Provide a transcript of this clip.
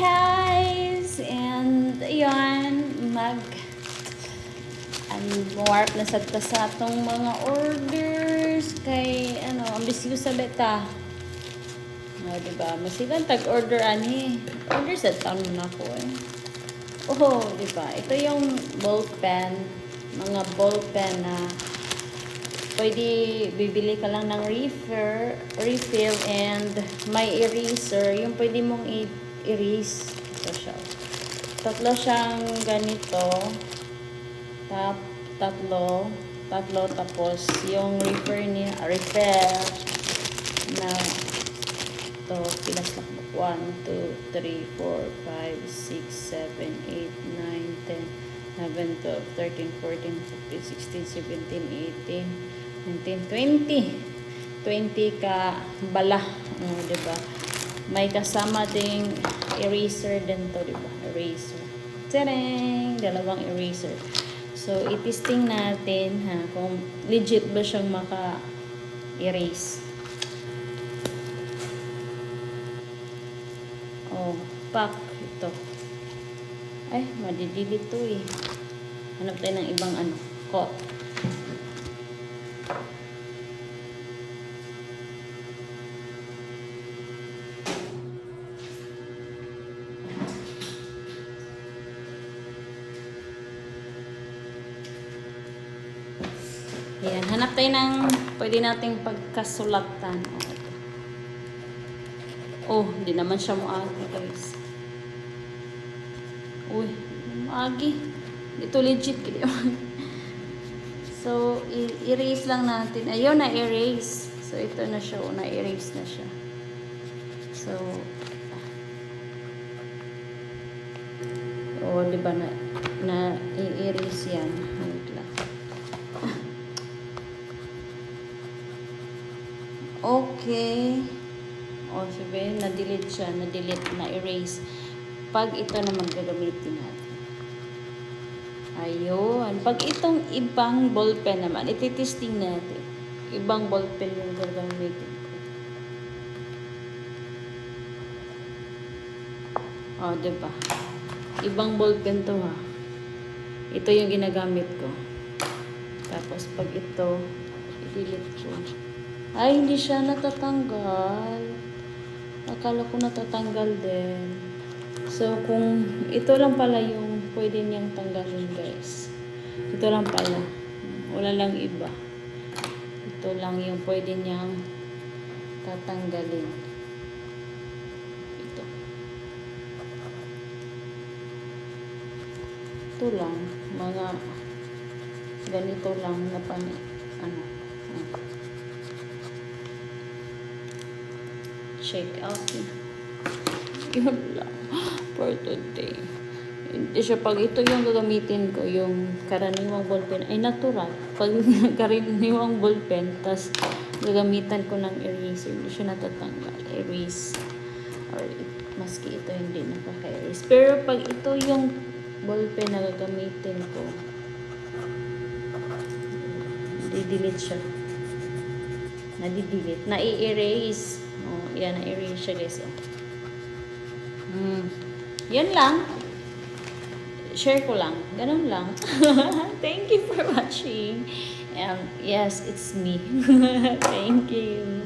guys! And ayun, warp na sa atong mga orders kay ambis ko sa beta. Diba? Masigan tag-order order sa town na ko diba? Ito yung ball pen, mga ball pen na pwede bibili ka lang ng refill and may eraser, yung pwede mong erase. Ito siya. Tatlo siyang ganito. Tatlo, tapos yung refill na ito, pilas lang. 1, 2, 3, 4, 5, 6, 7, 8, 9, 10, 11, 12, 13, 14, 15, 16, 17, 18, 19, 20 ka bala. Diba? May kasama ding eraser din to, diba? Eraser. Tadang! Dalawang eraser. So, itisting natin kung legit ba siyang maka-erase. Pack ito. Ay, madidelete to Hanap tayo ng ibang kot. Ayan, hanap tayo ng pwede nating pagkasulatan. Hindi naman siya muagi, guys. Uy, muagi. Ito legit. So, erase lang natin. Ayun, na-erase. So, ito na siya. Na-erase na siya. So, diba na-erase yan. Wait lang. Okay. Sabi, na-delete siya. Na-delete, na-erase. Pag ito naman gagamitin natin. Ayun. Pag itong ibang ballpen naman, ititesting natin. Ibang ballpen yung gagamitin ko. Diba? Ibang ballpen to Ito yung ginagamit ko. Tapos pag ito, i-delete ko. Ay, hindi siya natatanggal. Akala ko natatanggal din. So, kung ito lang pala yung pwede niyang tanggalin, guys. Ito lang pala. Wala lang iba. Ito lang yung pwede niyang tatanggalin. Ito lang. Mga ganito lang na check out yun lang for today. Hindi siya, pag ito yung gagamitin ko, yung karaniwang ballpen ay natural. Pag karaniwang ballpen tas gagamitan ko ng eraser, hindi siya natatanggal. Erase or maski ito hindi nakaka-erase. Pero pag ito yung ballpen na gagamitin ko, di-delete siya. Na-delete. Na-i-erase. Yan, na-erase siya, guys. Yan lang. Share ko lang. Ganun lang. Thank you for watching. And yes, it's me. Thank you.